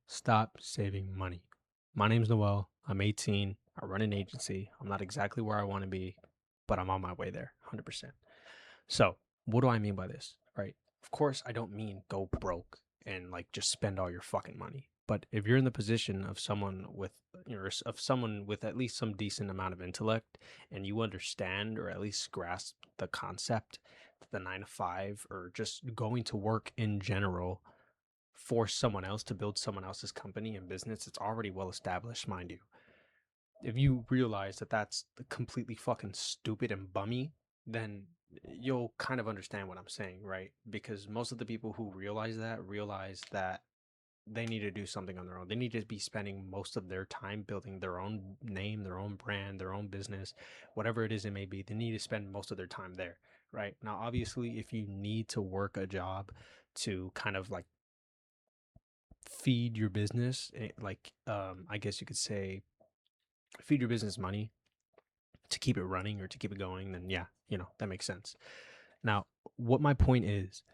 Stop saving money. My name's Noel. I'm 18. I run an agency. I'm not exactly where I want to be, but I'm on my way there 100%. So, what do I mean by this? Right? Of course, I don't mean go broke and like just spend all your fucking money. But if you're in the position of someone with of someone with at least some decent amount of intellect and you understand or at least grasp the concept, the 9 to 5 or just going to work in general for someone else to build someone else's company and business, it's already well established, mind you. If you realize that that's completely fucking stupid and bummy, then you'll kind of understand what I'm saying, right? Because most of the people who realize that they need to do something on their own. They need to be spending most of their time building their own name, their own brand, their own business, whatever it is it may be. They need to spend most of their time there, right? Now, obviously, if you need to work a job to kind of like feed your business, I guess you could say feed your business money to keep it running or to keep it going, then yeah, that makes sense. Now, what my point is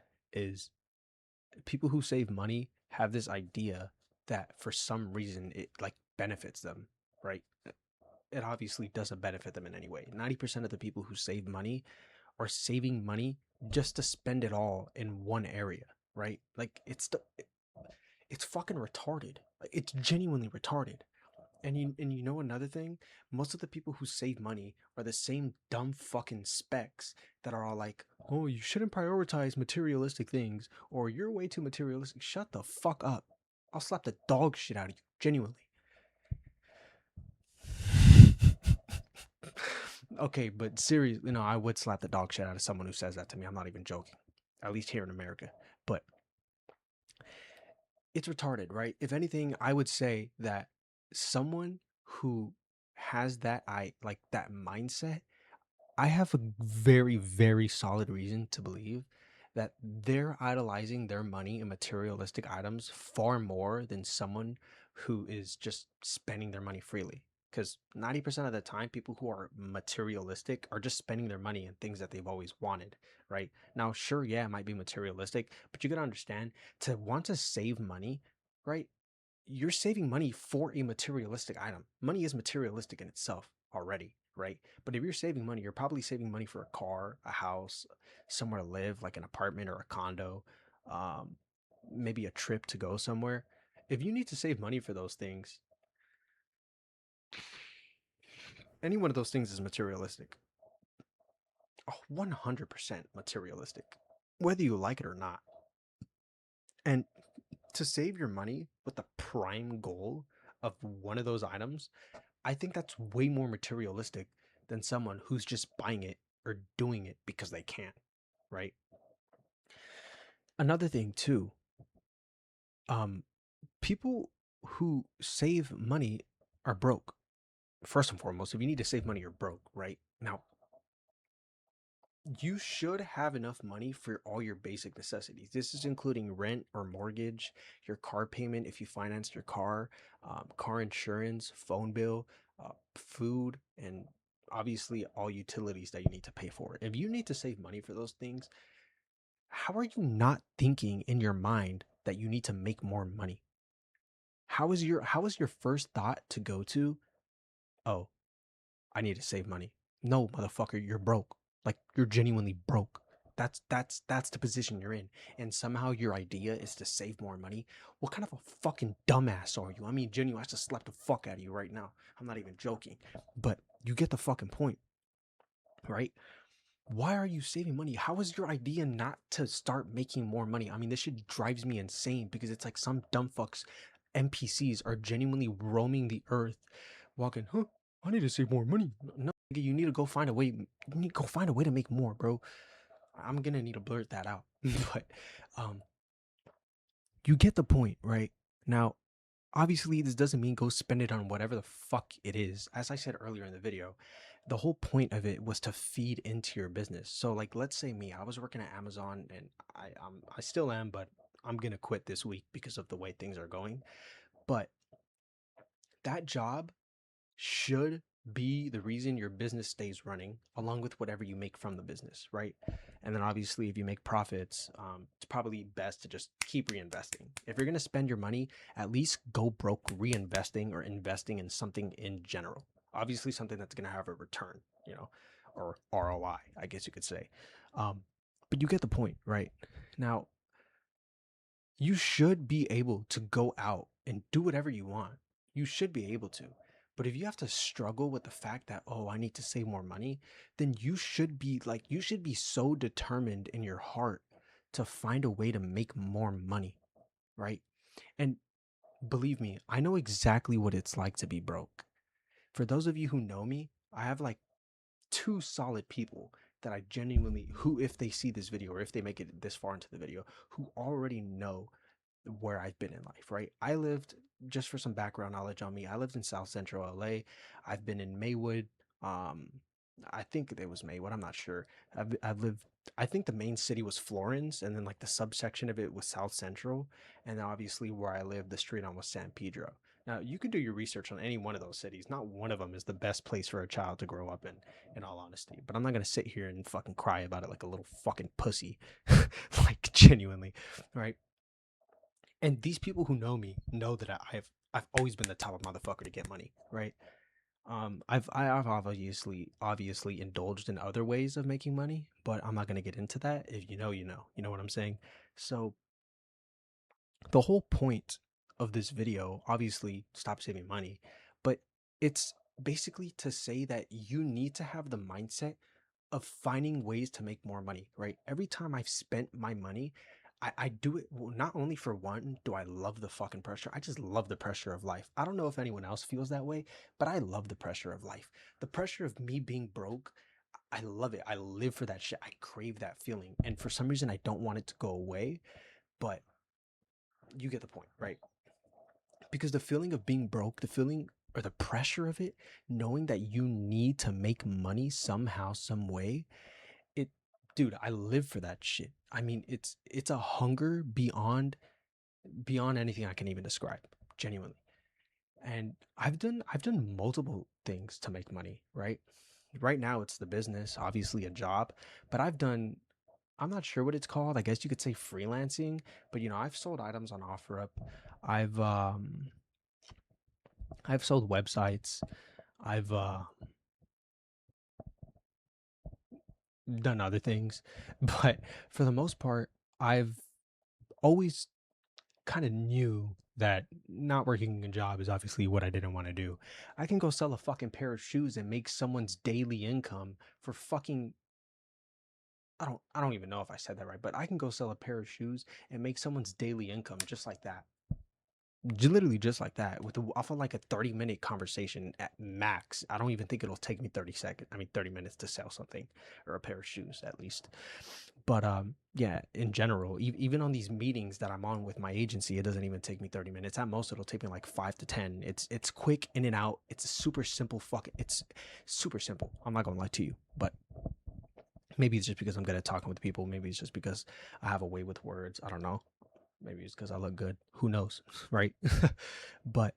people who save money have this idea that for some reason it like benefits them, right? It obviously doesn't benefit them in any way. 90% of the people who save money are saving money just to spend it all in one area, right? Like it's fucking retarded. Like, it's genuinely retarded. And you know another thing? Most of the people who save money are the same dumb fucking specs that are all like, "Oh, you shouldn't prioritize materialistic things," or "You're way too materialistic." Shut the fuck up. I'll slap the dog shit out of you, genuinely. Okay, but seriously, I would slap the dog shit out of someone who says that to me. I'm not even joking. At least here in America. But it's retarded, right? If anything, I would say that someone who has that mindset, I have a very, very solid reason to believe that they're idolizing their money and materialistic items far more than someone who is just spending their money freely. Because 90% of the time, people who are materialistic are just spending their money in things that they've always wanted, right? Now, sure, yeah, it might be materialistic, but you gotta understand to want to save money, right? You're saving money for a materialistic item. Money is materialistic in itself already, right? But if you're saving money, you're probably saving money for a car, a house, somewhere to live, like an apartment or a condo, um, maybe a trip to go somewhere. If you need to save money for those things, any one of those things is materialistic. 100% materialistic, whether you like it or not. And to save your money with the prime goal of one of those items, I think that's way more materialistic than someone who's just buying it or doing it because they can, right? Another thing too, um, people who save money are broke. First and foremost, if you need to save money, you're broke, right? Now, you should have enough money for all your basic necessities. This is including rent or mortgage, your car payment if you financed your car, car insurance, phone bill, food, and obviously all utilities that you need to pay for. If you need to save money for those things, how are you not thinking in your mind that you need to make more money? How is your first thought to go to, "Oh, I need to save money"? No, motherfucker, you're broke. Like you're genuinely broke. That's the position you're in. And somehow your idea is to save more money. What kind of a fucking dumbass are you? I mean, genuinely, I just slap the fuck out of you right now. I'm not even joking. But you get the fucking point, right? Why are you saving money? How is your idea not to start making more money? I mean, this shit drives me insane because it's like some dumb fucks, NPCs are genuinely roaming the earth, walking, huh? I need to save more money. No, nigga, you need to go find a way. You need to go find a way to make more, bro. I'm gonna need to blurt that out. But um, you get the point, right? Now, obviously, this doesn't mean go spend it on whatever the fuck it is. As I said earlier in the video, the whole point of it was to feed into your business. So, like, let's say me, I was working at Amazon, and I still am, but I'm gonna quit this week because of the way things are going. But that job should be the reason your business stays running, along with whatever you make from the business, right? And then obviously, if you make profits, it's probably best to just keep reinvesting. If you're gonna spend your money, at least go broke reinvesting or investing in something in general. Obviously, something that's gonna have a return, you know, or ROI, I guess you could say. Um, but you get the point, right? Now, you should be able to go out and do whatever you want. You should be able to. But if you have to struggle with the fact that, oh, I need to save more money, then you should be so determined in your heart to find a way to make more money, right? And believe me, I know exactly what it's like to be broke. For those of you who know me, I have like two solid people that I genuinely, who, if they see this video or if they make it this far into the video, who already know where I've been in life, right? I lived, just for some background knowledge on me, I lived in South Central LA. I've been in Maywood. Um, I think it was Maywood. I'm not sure. I've lived, I think the main city was Florence, and then like the subsection of it was South Central. And then obviously where I lived, the street on was San Pedro. Now, you can do your research on any one of those cities. Not one of them is the best place for a child to grow up in all honesty. But I'm not going to sit here and fucking cry about it like a little fucking pussy. Like, genuinely, right? And these people who know me know that I've always been the type of motherfucker to get money, right? I've obviously indulged in other ways of making money, but I'm not gonna get into that. If you know, you know what I'm saying. So the whole point of this video, obviously, stop saving money, but it's basically to say that you need to have the mindset of finding ways to make more money, right? Every time I've spent my money, I do it, well, not only for one, do I love the fucking pressure, I just love the pressure of life. I don't know if anyone else feels that way, but I love the pressure of life. The pressure of me being broke, I love it. I live for that shit. I crave that feeling. And for some reason, I don't want it to go away, but you get the point, right? Because the feeling of being broke, the feeling or the pressure of it, knowing that you need to make money somehow, some way, it, dude, I live for that shit. I mean, it's a hunger beyond anything I can even describe, genuinely. And I've done multiple things to make money, right? Right now it's the business, obviously a job, but I'm not sure what it's called. I guess you could say freelancing, but I've sold items on OfferUp. I've um I've sold websites. I've done other things, but for the most part, I've always kind of knew that not working a job is obviously what I didn't want to do. I can go sell a fucking pair of shoes and make someone's daily income for fucking, I don't even know if I said that right, but I can go sell a pair of shoes and make someone's daily income just like that. Literally just like that, off of like a 30-minute conversation at max. I don't even think it'll take me 30 minutes to sell something, or a pair of shoes at least. But yeah, in general, even on these meetings that I'm on with my agency, it doesn't even take me 30 minutes. At most it'll take me like 5 to 10. It's quick, in and out. It's a super simple fucking it's super simple. I'm not gonna lie to you. But maybe it's just because I'm good at talking with people. Maybe it's just because I have a way with words. I don't know. Maybe it's because I look good. Who knows, right? But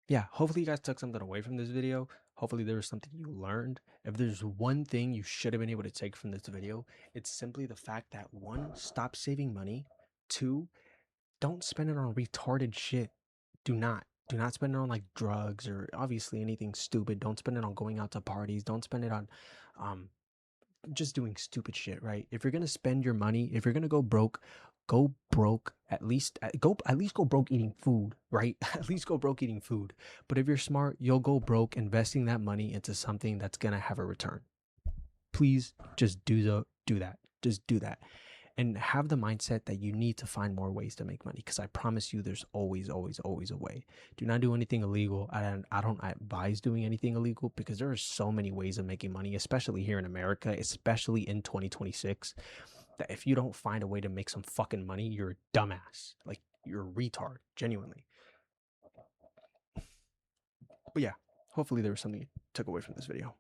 yeah, hopefully you guys took something away from this video. Hopefully there was something you learned. If there's one thing you should have been able to take from this video, it's simply the fact that, one, stop saving money. Two, don't spend it on retarded shit. Do not. Do not spend it on like drugs or obviously anything stupid. Don't spend it on going out to parties. Don't spend it on um just doing stupid shit, right? If you're gonna spend your money, if you're gonna go broke at least go broke eating food, right? At least go broke eating food. But if you're smart, you'll go broke investing that money into something that's gonna have a return. Please just do that. Just do that. And have the mindset that you need to find more ways to make money, because I promise you there's always a way. Do not do anything illegal. I don't advise doing anything illegal, because there are so many ways of making money, especially here in America, especially in 2026, that if you don't find a way to make some fucking money, you're a dumbass. Like, you're a retard, genuinely. But yeah, hopefully there was something you took away from this video.